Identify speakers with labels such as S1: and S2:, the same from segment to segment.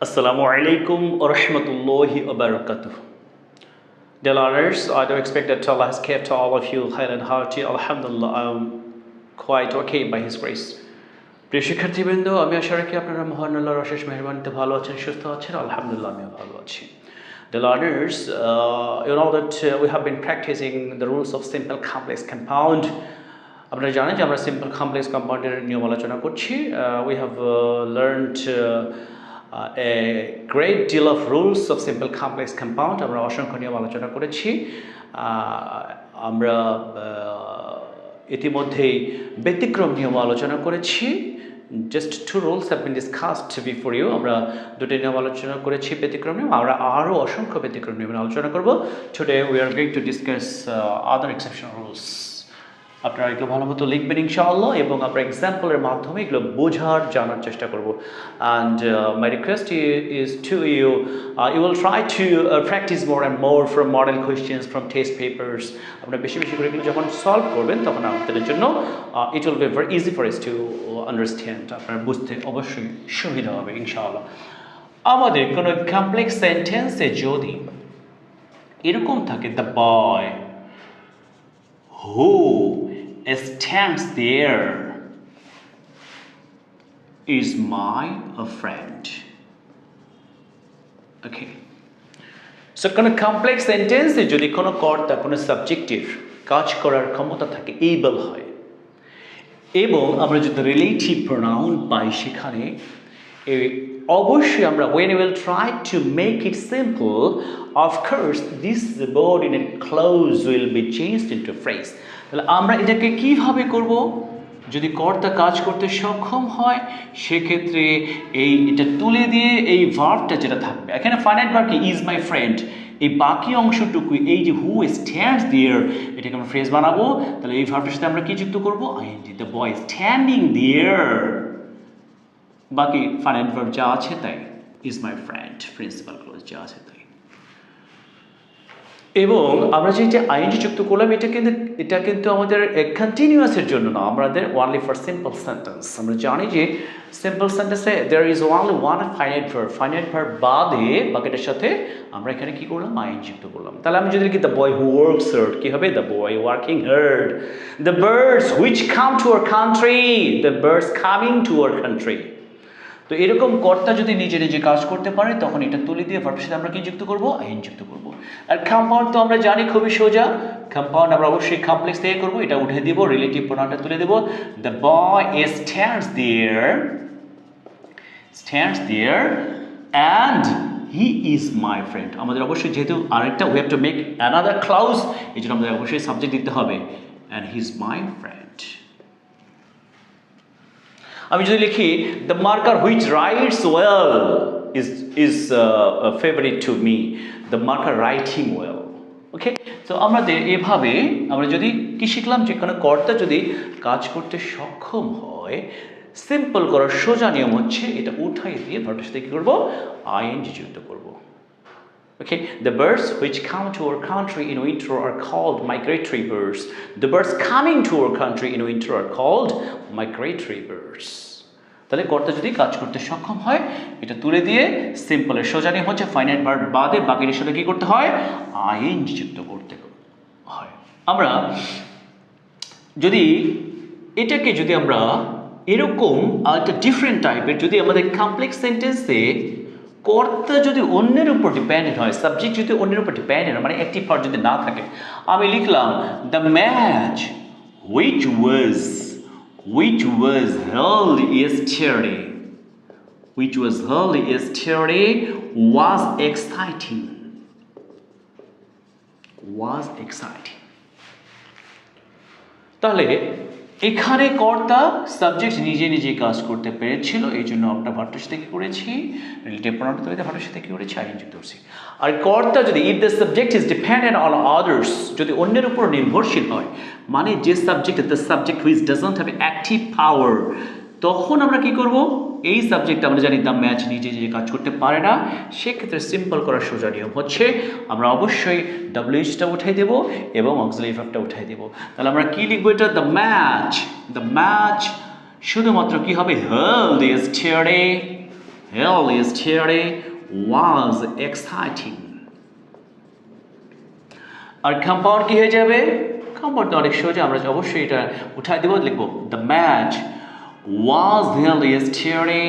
S1: Assalamu alaikum wa rahmatullahi wa barakatuh. Dear learners, I do expect that Allah has kept all of you high and hearty. Alhamdulillah, I'm quite okay by His grace. প্রিয় শিক্ষার্থীবৃন্দ, আমি আশা রাখি আপনারা মহান আল্লাহর অশেষ মেহেরবানিতে ভালো আছেন, সুস্থ আছেন। আলহামদুলিল্লাহ, আমিও ভালো আছি। The learners, you know that we have been practicing the rules of simple complex compound. আপনারা জানেন যে আমরা সিম্পল কমপ্লেক্স কম্পাউন্ডের নিয়ম আলোচনা করছি। We have learned a great deal of rules of simple complex compound. আমরা অসংখ্য নিয়ম আলোচনা করেছি। আমরা ইতিমধ্যেই ব্যতিক্রম নিয়ম আলোচনা করেছি। Just two rules have been discussed before you. আমরা দুটি নিয়ম আলোচনা করেছি ব্যতিক্রম নিয়ম। আমরা আরও অসংখ্য ব্যতিক্রম নিয়ম আলোচনা করব। Today we are going to discuss other exceptional rules. আপনারা এগুলো ভালো মতো লিখবেন ইনশাআল্লাহ এবং আমরা এক্সাম্পলের মাধ্যমে এগুলো বোঝার জানার চেষ্টা করব। And my request is to you, you will try to practice more and more from model questions from test papers. আপনারা বেশি বেশি করে এগুলো যখন সলভ করবেন তখন আপনাদের জন্য it will be very easy for us to understand. আপনারা বুঝতে অবশ্যই সুবিধা হবে ইনশাআল্লাহ। আমাদের কোনো কমপ্লেক্স সেন্টেন্সে যদি এরকম থাকে the boy who stands there is my friend. Okay. So কোনো কমপ্লেক্স সেন্টেন্সে যদি কোনো কর্তা কোনো সাবজেক্টিভ কাজ করার ক্ষমতা থাকে এবল হয় এবং আমরা যদি রিলেটিভ প্রোনাউন পাই সেখানে অবশ্যই আমরা when we will try to make it simple, of course this subordinate clause will be changed into phrase. তাহলে আমরা এটাকে কিভাবে করব? যদি কর্তা কাজ করতে সক্ষম হয় সেক্ষেত্রে এটা তুলে দিয়ে এই ভার্বটা যেটা থাকবে, এখানে ফাইনাইট ভার্ব কি ইজ মাই ফ্রেন্ড, এই বাকি অংশটুকু এই যে হু স্ট্যান্ডস দেয়ার এটাকে আমরা ফ্রেজ বানাবো। তাহলে এই ভার্বটার সাথে আমরা কি যুক্ত করব? ING, the boy standing there, বাকি ফাইনাইট ভার্ব যা আছে তাই, is my friend, principal clause যা আছে তাই। এবং আমরা যে আইএনজি যুক্ত করলাম এটা কিন্তু আমাদের কন্টিনিউয়াসের জন্য না, আমাদের ওনলি ফর সিম্পল সেন্টেন্স। আমরা জানি যে সিম্পল সেন্টেন্সে there is only one finite verb বাদে বাকিটার সাথে আমরা এখানে কি করলাম? আইএনজি যুক্ত করলাম। তাহলে আমি যদি লিখি the boy who works hard, কি হবে? The boy working hard. The birds which come to our country, the birds coming to our country. তো এরকম কর্তা যদি নিজে নিজে কাজ করতে পারে তখন এটা তুলে দিয়ে ভার্বের সাথে আমরা কি যুক্ত করব? আইন যুক্ত করব। আর কম্পাউন্ড তো আমরা জানি খুবই সোজা, কম্পাউন্ড আমরা অবশ্যই কমপ্লেক্স থেকে করব, এটা উঠে দিব, রিলেটিভ প্রোনাউনটা তুলে দেব। The boy stands there and he is my friend. আমাদের অবশ্যই যেহেতু আরেকটা we have to make another clause, এই জন্য আমাদের অবশ্যই সাবজেক্ট দিতে হবে and he is my friend. আমি যদি লিখি the marker which writes well is favourite to me, the marker writing well. Okay, তো আমাদের এভাবে আমরা যদি কি শিখলাম যে কোনো কর্তা যদি কাজ করতে সক্ষম হয়, সিম্পল করার সোজা নিয়ম হচ্ছে এটা উঠাই দিয়ে ভার্বের সাথে কি করবো? আইএনজি যুক্ত করবো। Okay, the birds which come to our country in winter are called migratory birds. The birds coming to our country in winter are called migratory birds. তাহলে কর্তা যদি কাজ করতে সক্ষম হয় এটা তুলে দিয়ে সিম্পলের সোজা নিয়ম হচ্ছে ফাইনাইট ভার্ব বাদে বাকির সাথে কি করতে হয়? আইএনজি যুক্ত করতে হয়। আমরা যদি এটাকে যদি আমরা এরকম একটা ডিফারেন্ট টাইপের যদি আমাদের কমপ্লেক্স সেন্টেন্সে কর্তা যদি অন্যের উপর ডিপেন্ডেন্ট হয়, সাবজেক্ট যদি অন্যের উপর ডিপেন্ডেন্ট হয়, মানে অ্যাক্টিভ পার্ট যদি না থাকে, আমি লিখলাম the match which was held yesterday was exciting. তাহলে এখানে কর্তা সাবজেক্ট নিজে নিজে কাজ করতে পেরেছিল, এই জন্য আমরা ভার্বের সাথে কি করেছি? রিলেটিভ প্রোনাউন তুলে ভার্বের সাথে কি করেছি? আইএনজি যুক্ত করেছি। আর কর্তা যদি if the subject is dependent on others, যদি অন্যের উপর নির্ভরশীল হয়, মানে যে subject the subject which doesn't have active পাওয়ার, তখন আমরা কি করব? এই সাবজেক্ট আমরা জানি দ্য ম্যাচ নিজে নিজে কাজ করতে পারে না, সেক্ষেত্রে সিম্পল করার সোজা নিয়ম হচ্ছে আমরা অবশ্যই ডব্লিউএইচটা উঠাই দেব এবং অক্সিলারি ভার্বটা উঠাই দেব। তাহলে আমরা কি লিখবো? এটা দ্য ম্যাচ শুধুমাত্র কি হবে? held yesterday yesterday was exciting. আর কম্পাউন্ড কি হয়ে যাবে? কম্পাউন্ড অনেক সোজা, আমরা অবশ্যই এটা উঠাই দেব, লিখব the match was held yesterday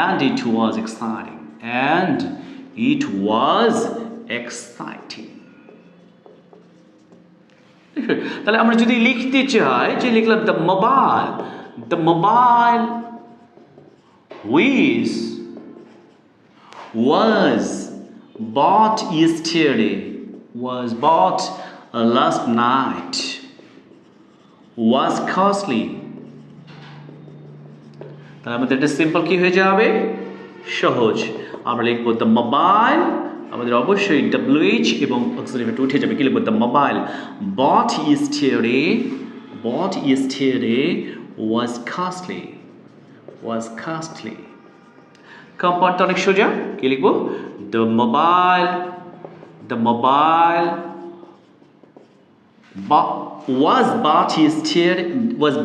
S1: and it was exciting. তাহলে আমরা যদি লিখতে চাই, যে লিখলাম the mobile which was bought yesterday, was bought last night, was costly. তাহলে আমাদের এটা সিম্পল কি হয়ে যাবে? সহজ। আমরা লিখবো the mobile, আমাদের অবশ্যই WH এবং অক্সিলারি ভার্ব উঠে যাবে। কি লিখবো? the mobile bought yesterday was costly. Compound অনেক সোজা, কি লিখবো? the mobile was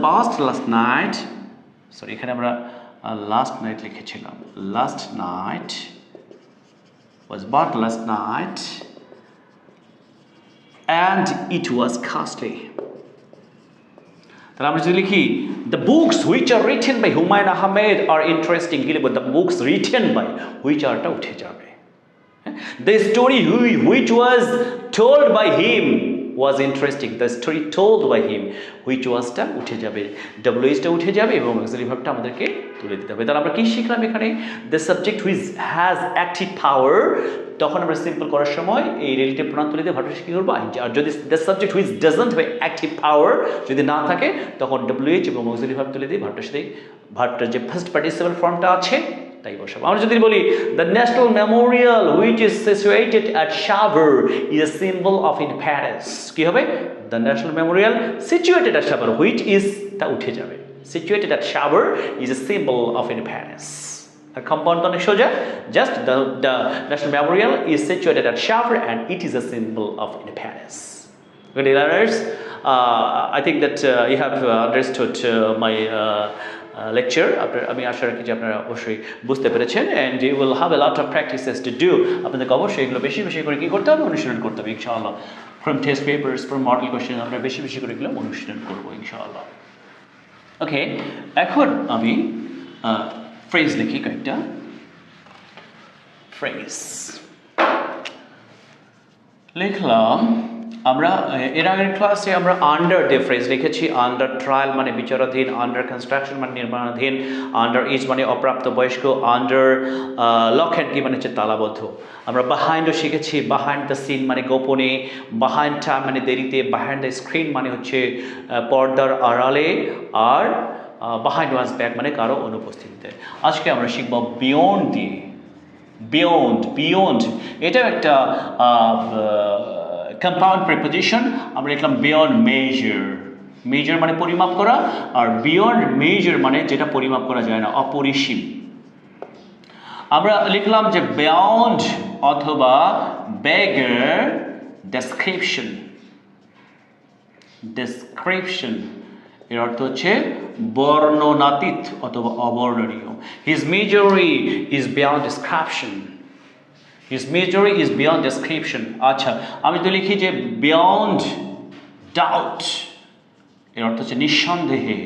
S1: bought last night. Sorry, এখানে আমরা last night লিখেছিলাম। last night was bought last night and it was costly. তাহলে আমরা যদি লিখি the books which are written by Humayun Ahmed are interesting, কি লিখবো? the books written by, which আরটা উঠে যাবে। the story which was told by him was interesting, the story told by him, which was টা উঠে যাবে, WH টা উঠে যাবে এবং অক্সিলারি ভার্বটা আমাদেরকে তুলে দিতে হবে। তাহলে আমরা কি শিখলাম এখানে? the subject which has active power, তখন আমরা সিম্পল করার সময় এই রিলেটিভ প্রোনাউন তুলে দিয়ে ভার্বটা কি করব? আইএনজি। আর যদি the subject which doesn't have active power যদি না থাকে, তখন WH এবং অক্সিলারি ভার্ব তুলে দিয়ে ভার্বটার সাথে ভার্বটার যে ফার্স্ট পার্টিসিপল ফর্মটা আছে তাই বসাবো। আমরা যদি বলি the national memorial which is situated at Shabur is a symbol of independence, কি হবে? the national memorial situated at Shabur, which is তা উঠে যাবে, situated at Shabur is a symbol of independence. আর কম্পাউন্ড অনেক সোজা, just the national memorial is situated at Shabur and it is a symbol of independence. Good learners, I think that you have understood my lecture. আমি আশা রাখি যে আপনারা অবশ্যই বুঝতে পেরেছেন, and you will have a lot of practices to do. আপনাদেরকে অবশ্যই এগুলো বেশি বেশি করে কি করতে হবে? অনুশীলন করতে হবে ইনশাআল্লাহ। from test papers, from model question আমরা বেশি বেশি করে এগুলো অনুশীলন করব ইনশাআল্লাহ। ওকে, এখন আমি ফ্রেজ লিখি, কয়েকটা ফ্রেজ লিখলাম। আমরা এর আগের ক্লাসে আমরা আন্ডার দিয়ে ফ্রেজ লিখেছি। আন্ডার ট্রায়াল মানে বিচারাধীন, আন্ডার কনস্ট্রাকশন মানে নির্মাণাধীন, আন্ডার এজ মানে অপ্রাপ্ত বয়স্ক, আন্ডার লক অ্যান্ড কি মানে হচ্ছে তালাবদ্ধ। আমরা বাহাইন্ডও শিখেছি, বাহাইন্ড দ্য সিন মানে গোপনে, বাহাইন্ড টাইম মানে দেরিতে, বাহাইন্ড দ্য স্ক্রিন মানে হচ্ছে পর্দার আড়ালে, আর বাহাইন্ড ওয়ান্স ব্যাক মানে কারো অনুপস্থিতিতে। আজকে আমরা শিখব বিয়ন্ড দিয়ে। বিয়ন্ড এটা একটা কম্পাউন্ড প্রিপোজিশন। আমরা লিখলাম বিয়ন্ড মেজার মানে পরিমাপ করা, আর বিয়ন্ড মেজার মানে যেটা পরিমাপ করা যায় না, অপরিসীম। আমরা লিখলাম যে বিয়ন্ড অথবা বেগার ডেসক্রিপশন এর অর্থ হচ্ছে বর্ণনাতীত অথবা অবর্ণনীয়। His misery is beyond description. আচ্ছা, আমি তো লিখি যে বিয়ন্ড ডাউট এর অর্থ হচ্ছে নিঃসন্দেহে,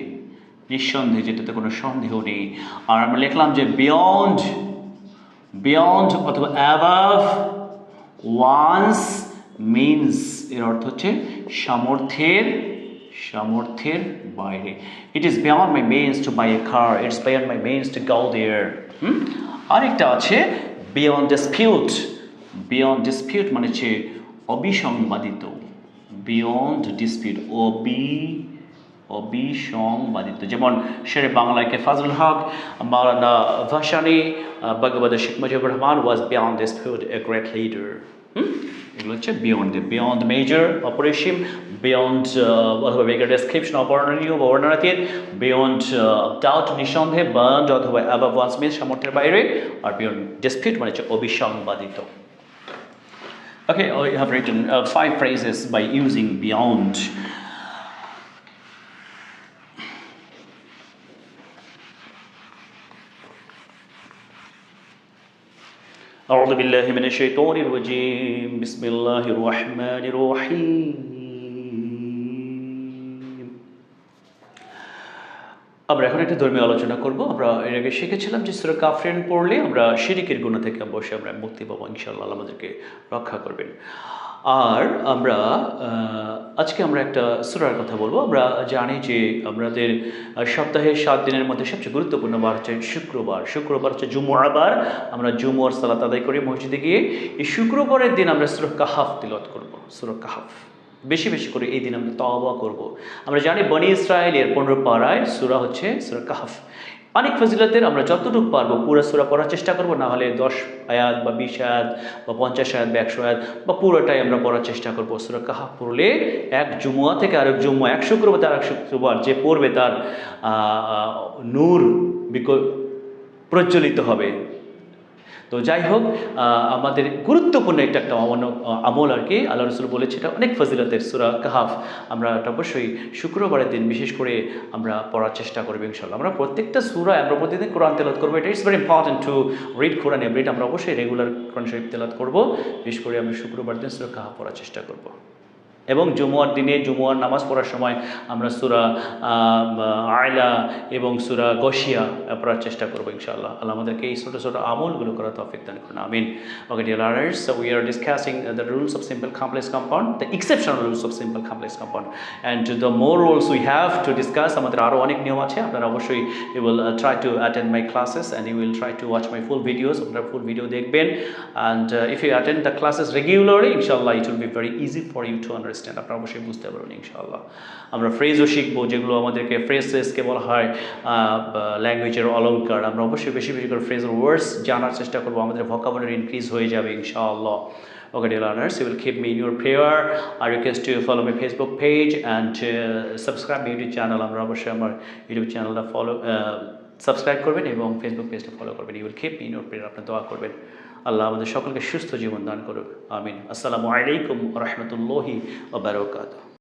S1: যেটাতে কোনো সন্দেহ নেই। আর আমরা লিখলাম যে বিয়ন্ড অথবা অ্যাবাভ ওয়ান্স মিনস এর অর্থ হচ্ছে সামর্থ্যের বাইরে। It is beyond my means to buy a car, it's beyond my means to go there. আরেকটা আছে বিয়ন্ড ডিসপিউট মানে হচ্ছে অবিসংবাদিত। Beyond dispute অবিসংবাদিত। যেমন শেরে বাংলায় K Fazlul Huq, Maulana Bhasani, Bangabandhu Sheikh Mujibur Rahman was beyond dispute a great leader. এগুলো হচ্ছে বিয়ন্ড মেজর অপরিসীম, বিয়ন্ড অথবা বেগার ডেসক্রিপশন অবর্ণনীয় বা বর্ণনাতীত, বিয়ন্ড ডাউট নিঃসন্দেহে, বিয়ন্ড অথবা অ্যাবাভ ওয়ান্স মিনস সামর্থ্যের বাইরে, আর বিয়ন্ড ডিসপিউট মানে হচ্ছে অবিসংবাদিত। Okay, I have written 5 phrases by using beyond. أعوذ بالله من الشيطان الرجيم بسم الله الرحمن الرحيم আমরা এখন একটা ধর্মীয় আলোচনা করব। আমরা এর আগে শিখেছিলাম যে সূরা কাফিরুন পড়লে আমরা শিরকের গুনাহ থেকে অবশ্যই আমরা মুক্তি পাবো ইনশাআল্লাহ, আল্লাহ আমাদেরকে রক্ষা করবেন। আর আমরা আজকে আমরা একটা সূরার কথা বলবো। আমরা জানি যে আমাদের সপ্তাহে 7 দিনের মধ্যে সবচেয়ে গুরুত্বপূর্ণ বার হচ্ছে শুক্রবার। শুক্রবার হচ্ছে জুমুআ বার। আমরা জুমুয়ার সালাত আদায় করি মসজিদে গিয়ে। এই শুক্রবারের দিন আমরা সূরা কাহাফ তিলাওয়াত করব। সূরা কাহাফ বেশি বেশি করে এই দিন আমরা তাওবা করব। আমরা জানি বনি ইসরায়েলের 15 পারায় সূরা হচ্ছে সূরা কাহাফ। অনেক ফজিলতের আমরা যতটুকু পারবো পুরো সূরা পড়ার চেষ্টা করব, না হলে 10 আয়াত বা 20 আয়াত বা 50 আয়াত বা 100 আয়াত বা পুরোটাই আমরা পড়ার চেষ্টা করব। সূরা কাহাফ পড়লে এক জুমুয়া থেকে আরেক জুমুয়া, এক শুক্রবার থেকে আরেক শুক্রবার যে পড়বে তার নূর প্রজ্বলিত হবে। তো যাই হোক, আমাদের গুরুত্বপূর্ণ একটা আমল আর কি, আল্লাহ রসুল বলেছে এটা অনেক ফজিলতের সূরা কাহাফ। আমরা এটা অবশ্যই শুক্রবারের দিন বিশেষ করে আমরা পড়ার চেষ্টা করবো ইনশাআল্লাহ। আমরা প্রত্যেকটা সূরায় আমরা প্রতিদিন কোরআন তেলাওয়াত করবো। এটা it's very important to read Quran every day. আমরা অবশ্যই রেগুলার কোরআন শরীফ তেলাওয়াত করবো। বিশেষ করে আমরা শুক্রবার দিন সূরা কাহাফ পড়ার চেষ্টা করবো। এবং জুমুয়ার দিনে জুমুয়ার নামাজ পড়ার সময় আমরা সূরা আয়লা এবং সূরা গশিয়া পড়ার চেষ্টা করবো ইনশাআল্লাহ। আল্লাহ আমাদেরকে এই ছোটো ছোটো আমলগুলো করার তৌফিক দান করুন, আমিন। Okay, dear learners, so we are discussing the rules of simple complex compound, the exceptional rules of simple complex compound, and the more rules we have to discuss. আমাদের আরও অনেক নিয়ম আছে। আপনারা অবশ্যই you will try to attend my classes and you will try to watch my full videos. আপনারা full video দেখবেন, and if you attend the classes regularly, inshallah it will be very easy for you to understand. আপনারা অবশ্যই বুঝতে পারবেন ইনশাআল্লাহ। আমরা ফ্রেজও শিখবো, যেগুলো আমাদেরকে ফ্রেজকে বলা হয় ল্যাঙ্গুয়েজের অলঙ্কার। আমরা অবশ্যই বেশি বেশি করে ফ্রেজের ওয়ার্ডস জানার চেষ্টা করবো, আমাদের ভোকাবুলারি ইনক্রিজ হয়ে যাবে ইনশাআল্লাহ। Okay, dear learners, you will keep me in your prayer. I request you to follow my Facebook page and subscribe my YouTube channel. আমরা অবশ্যই আমার ইউটিউব চ্যানেলটা সাবস্ক্রাইব করবেন এবং ফেসবুক পেজটা ফলো করবেন। You will keep me in your prayer. আপনার দোয়া করবেন আল্লাহ আমাদের সকলকে সুস্থ জীবন দান করুক, আমিন। আসসালামু আলাইকুম ওয়া রাহমাতুল্লাহি ওয়া বারাকাতুহু।